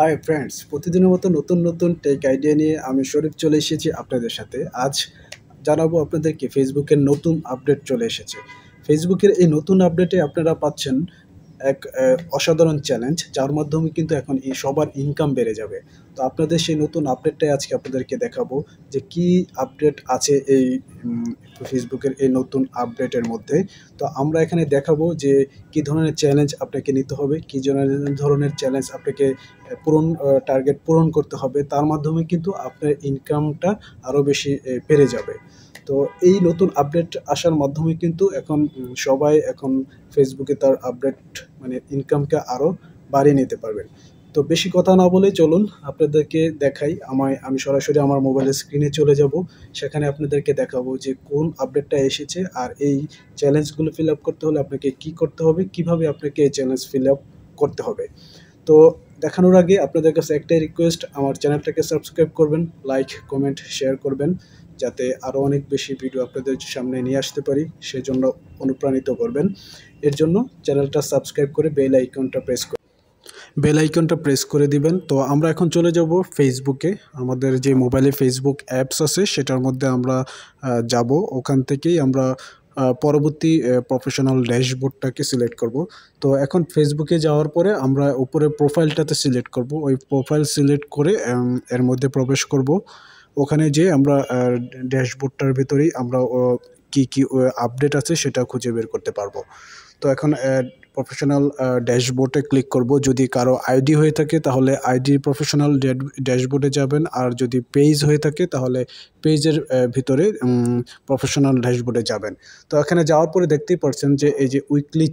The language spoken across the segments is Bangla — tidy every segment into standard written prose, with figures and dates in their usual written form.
হাই ফ্রেন্ডস, প্রতিদিনের মতো নতুন নতুন টেক আইডিয়া নিয়ে আমি শরীফ চলে এসেছি আপনাদের সাথে। আজ জানাবো আপনাদেরকে ফেসবুকের নতুন আপডেট চলে এসেছে। ফেসবুকের এই নতুন আপডেটে আপনারা পাচ্ছেন এক অসাধারণ চ্যালেঞ্জ, যার মাধ্যমে কিন্তু এখন সবার ইনকাম বেড়ে যাবে। তো আপনাদের সেই নতুন আপডেটটাই আজকে আপনাদেরকে দেখাবো যে কি আপডেট আছে এই ফেসবুকের এই নতুন আপডেটের মধ্যে। তো আমরা এখানে দেখাবো যে কি ধরনের চ্যালেঞ্জ আপনাকে নিতে হবে, কি ধরনের চ্যালেঞ্জ আপনাকে টার্গেট পূরণ করতে হবে, তার মাধ্যমে কিন্তু আপনার ইনকামটা আরও বেশি বেড়ে যাবে। তো এই নতুন আপডেট আসার মাধ্যমে কিন্তু এখন সবাই এখন ফেসবুকে তার আপডেট মানে ইনকামকে আরও বাড়িয়ে নিতে পারবেন। তো বেশি কথা না বলে চলুন আপনাদেরকে দেখাই। আমি সরাসরি আমার মোবাইলের স্ক্রিনে চলে যাব। সেখানে আপনাদেরকে দেখাবো যে কোন আপডেটটা এসেছে, আর এই চ্যালেঞ্জগুলো ফিল আপ করতে হলে আপনাকে কি করতে হবে, কিভাবে আপনাকে এই চ্যালেঞ্জ ফিল আপ করতে হবে। তো দেখানোর আগে আপনাদের কাছে একটাই রিকোয়েস্ট, আমার চ্যানেলটাকে সাবস্ক্রাইব করবেন, লাইক কমেন্ট শেয়ার করবেন, যাতে আরও অনেক বেশি ভিডিও আপনাদের সামনে নিয়ে আসতে পারি, সেজন্য অনুপ্রাণিত করবেন। এর জন্য চ্যানেলটা সাবস্ক্রাইব করে বেল আইকনটা প্রেস করে দিবেন। তো আমরা এখন চলে যাব ফেসবুকে। আমাদের যে মোবাইলে ফেসবুক অ্যাপস আছে সেটার মধ্যে আমরা যাব। ওখান থেকেই আমরা পরবর্তী প্রফেশনাল ড্যাশবোর্ডটাকে সিলেক্ট করব। তো এখন ফেসবুকে যাওয়ার পরে আমরা উপরে প্রোফাইলটাতে সিলেক্ট করব। ওই প্রোফাইল সিলেক্ট করে এর মধ্যে প্রবেশ করব। ওখানে যেয়ে আমরা ড্যাশবোর্ডটার ভিতরেই আমরা কি কি আপডেট আছে সেটা খুঁজে বের করতে পারবো। তো এখন প্রফেশনাল ড্যাশবোর্ডে ক্লিক করব। যদি কারো আইডি হয়ে থাকে তাহলে আইডি প্রফেশনাল ড্যাশবোর্ডে যাবেন, আর যদি পেজ হয়ে থাকে তাহলে পেজের ভিতরে প্রফেশনাল ড্যাশবোর্ডে যাবেন। তো এখানে যাওয়ার পরে দেখতেই পাচ্ছেন যে এই যে উইকলি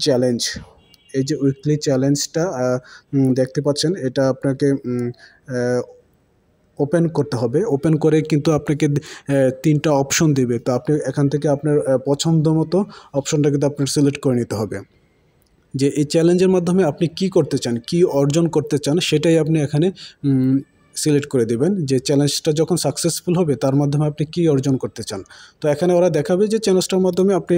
চ্যালেঞ্জটা দেখতে পাচ্ছেন, এটা আপনাকে ওপেন করতে হবে। ওপেন করে কিন্তু আপনাকে 3টা অপশন দিবে। তো আপনি এখান থেকে আপনার পছন্দ মতো অপশনটা কিন্তু আপনার সিলেক্ট করে নিতে হবে, যে এই চ্যালেঞ্জের মাধ্যমে আপনি কি করতে চান, কি অর্জন করতে চান, সেটাই আপনি এখানে সিলেক্ট করে দেবেন। যে চ্যালেঞ্জটা যখন সাকসেসফুল হবে তার মাধ্যমে আপনি কি অর্জন করতে চান। তো এখানে ওরা দেখাবে যে চ্যালেঞ্জটার মাধ্যমে আপনি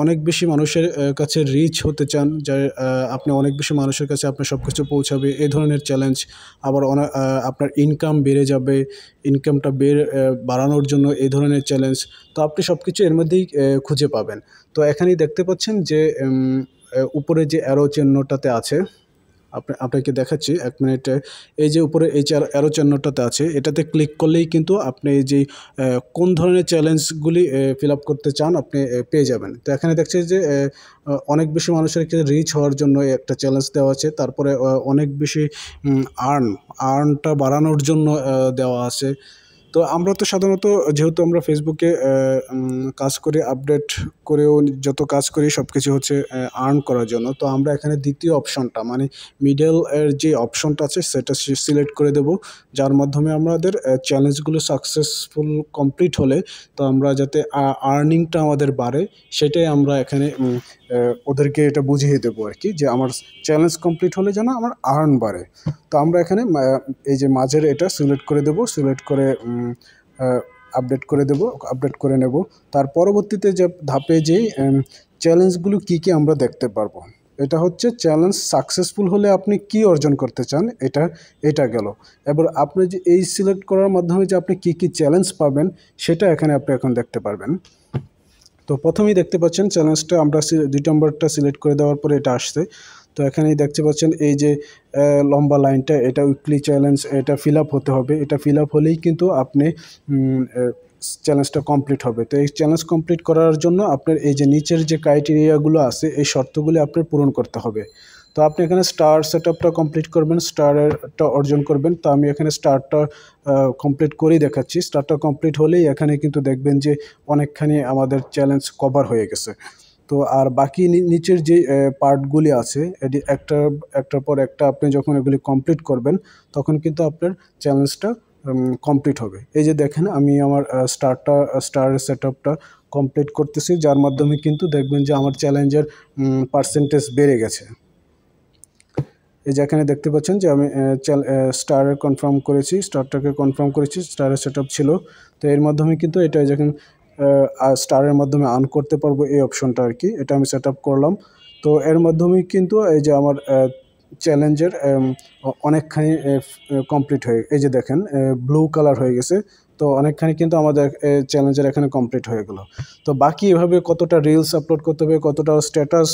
অনেক বেশি মানুষের কাছে রিচ হতে চান, যে আপনি অনেক বেশি মানুষের কাছে আপনার সব কিছু পৌঁছাবে, এই ধরনের চ্যালেঞ্জ। আবার আপনার ইনকাম বেড়ে যাবে, ইনকামটা বাড়ানোর জন্য এই ধরনের চ্যালেঞ্জ। তো আপনি সব কিছু এর মধ্যেই খুঁজে পাবেন। তো এখানেই দেখতে পাচ্ছেন যে উপরে যে অ্যারো চিহ্নটাতে আছে, আপনাকে দেখাচ্ছি 1 মিনিটে। এই যে উপরে এই অ্যারো চিহ্নটাতে আছে, এটাতে ক্লিক করলেই কিন্তু আপনি এই যে কোন ধরনের চ্যালেঞ্জগুলি ফিল আপ করতে চান আপনি পেয়ে যাবেন। তো এখানে দেখছি যে অনেক বেশি মানুষের রিচ হওয়ার জন্য একটা চ্যালেঞ্জ দেওয়া আছে। তারপরে অনেক বেশি আর্নটা বাড়ানোর জন্য দেওয়া আছে। তো আমরা তো সাধারণত, যেহেতু আমরা ফেসবুকে কাজ করি, আপডেট করেও যত কাজ করি সব কিছু হচ্ছে আর্ন করার জন্য। তো আমরা এখানে দ্বিতীয় অপশনটা মানে মিডল এর যে অপশনটা আছে সেটা সিলেক্ট করে দেব, যার মাধ্যমে আমাদের চ্যালেঞ্জগুলো সাকসেসফুল কমপ্লিট হলে তো আমরা যাতে আর্নিংটা আমাদের বাড়ে, সেটাই আমরা এখানে ওদেরকে এটা বুঝিয়ে দেবো আর কি, যে আমার চ্যালেঞ্জ কমপ্লিট হলে যেন আমার আর্ন বাড়ে। তো আমরা এখানে এই যে মাঝের এটা সিলেক্ট করে দেব, সিলেক্ট করে আপডেট করে নেব। তার পরবর্তীতে যে ধাপে যেই চ্যালেঞ্জগুলো কি কি আমরা দেখতে পারবো, এটা হচ্ছে চ্যালেঞ্জ সাকসেসফুল হলে আপনি কি অর্জন করতে চান, এটা গেল। এবার আপনি যে এই সিলেক্ট করার মাধ্যমে যে আপনি কি কি চ্যালেঞ্জ পাবেন সেটা এখানে আপনি এখন দেখতে পারবেন। তো প্রথমেই দেখতে পাচ্ছেন চ্যালেঞ্জটা আমরা 2 নম্বরটা সিলেক্ট করে দেওয়ার পরে এটা আসছে। তো এখানেই দেখতে পাচ্ছেন এই যে লম্বা লাইনটা, এটা উইকলি চ্যালেঞ্জ, এটা ফিল আপ হতে হবে। এটা ফিল আপ হলেই কিন্তু আপনি চ্যালেঞ্জটা কমপ্লিট হবে। তো এই চ্যালেঞ্জ কমপ্লিট করার জন্য আপনার এই যে নিচের যে ক্রাইটেরিয়াগুলো আছে, এই শর্তগুলি আপনার পূরণ করতে হবে। তো আপনি এখানে স্টার সেটআপটা কমপ্লিট করবেন, স্টারটা অর্জন করবেন। তো আমি এখানে স্টারটা কমপ্লিট করেই দেখাচ্ছি। স্টারটা কমপ্লিট হলেই এখানে কিন্তু দেখবেন যে অনেকখানি আমাদের চ্যালেঞ্জ কভার হয়ে গেছে। তো আর বাকি নিচের যে পার্টগুলি আছে, এটি একটার পর একটা আপনি যখন এগুলি কমপ্লিট করবেন তখন কিন্তু আপনার চ্যালেঞ্জটা কমপ্লিট হবে। এই যে দেখেন আমি আমার স্টার সেটআপটা কমপ্লিট করতেছি, যার মাধ্যমে কিন্তু দেখবেন যে আমার চ্যালেঞ্জের পার্সেন্টেজ বেড়ে গেছে। এই যে এখানে দেখতে পাচ্ছেন যে আমি স্টারের স্টারটাকে কনফার্ম করেছি, স্টারের সেটআপ ছিল। তো এর মাধ্যমে কিন্তু এটা যখন স্টারের মাধ্যমে আর্ন করতে পারবো, এই অপশনটা আর কি, এটা আমি সেট আপ করলাম। তো এর মাধ্যমে কিন্তু এই যে আমার চ্যালেঞ্জের অনেকখানি কমপ্লিট হয়ে, এই যে দেখেন ব্লু কালার হয়ে গেছে। তো অনেকখানি কিন্তু আমাদের চ্যালেঞ্জের এখানে কমপ্লিট হয়ে গেল। তো বাকি এভাবে কতটা রিলস আপলোড করতে হবে, কতটা স্ট্যাটাস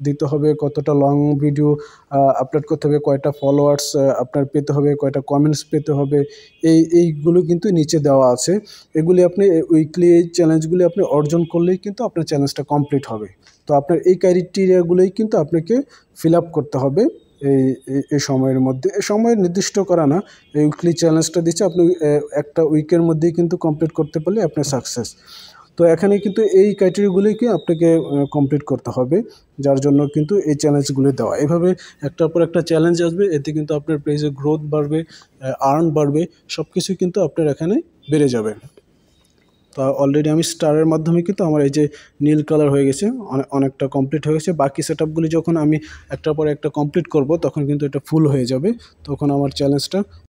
দিতে হবে, কতটা লং ভিডিও আপলোড করতে হবে, কয়টা ফলোয়ার্স আপনার পেতে হবে, কয়টা কমেন্টস পেতে হবে, এইগুলো কিন্তু নিচে দেওয়া আছে। এগুলি আপনি উইকলি এই চ্যালেঞ্জগুলি আপনি অর্জন করলেই কিন্তু আপনার চ্যালেঞ্জটা কমপ্লিট হবে। তো আপনার এই ক্রাইটেরিয়াগুলোই কিন্তু আপনাকে ফিল আপ করতে হবে এই সময়ের মধ্যে। এই সময় নির্দিষ্ট করা না, এই উইকলি চ্যালেঞ্জটা দিচ্ছে, আপনি একটা উইকের মধ্যেই কিন্তু কমপ্লিট করতে পারলে আপনি সাকসেস। তো এখানে কিন্তু এই ক্রাইটেরিয়াগুলিকে আপনাকে কমপ্লিট করতে হবে, যার জন্য কিন্তু এই চ্যালেঞ্জগুলি দেওয়া। এভাবে একটার পর একটা চ্যালেঞ্জ আসবে, এতে কিন্তু আপনার পেজে গ্রোথ বাড়বে, আর্ন বাড়বে, সব কিছুই কিন্তু আপনার এখানে বেড়ে যাবে। তো অলরেডি আমি স্টারের মাধ্যমে কিন্তু আমার এই যে নীল কালার হয়ে গেছে, অনেকটা কমপ্লিট হয়ে গেছে। বাকি সেটআপগুলি যখন আমি একটার পর একটা কমপ্লিট করব, তখন কিন্তু এটা ফুল হয়ে যাবে, তখন আমার চ্যালেঞ্জটা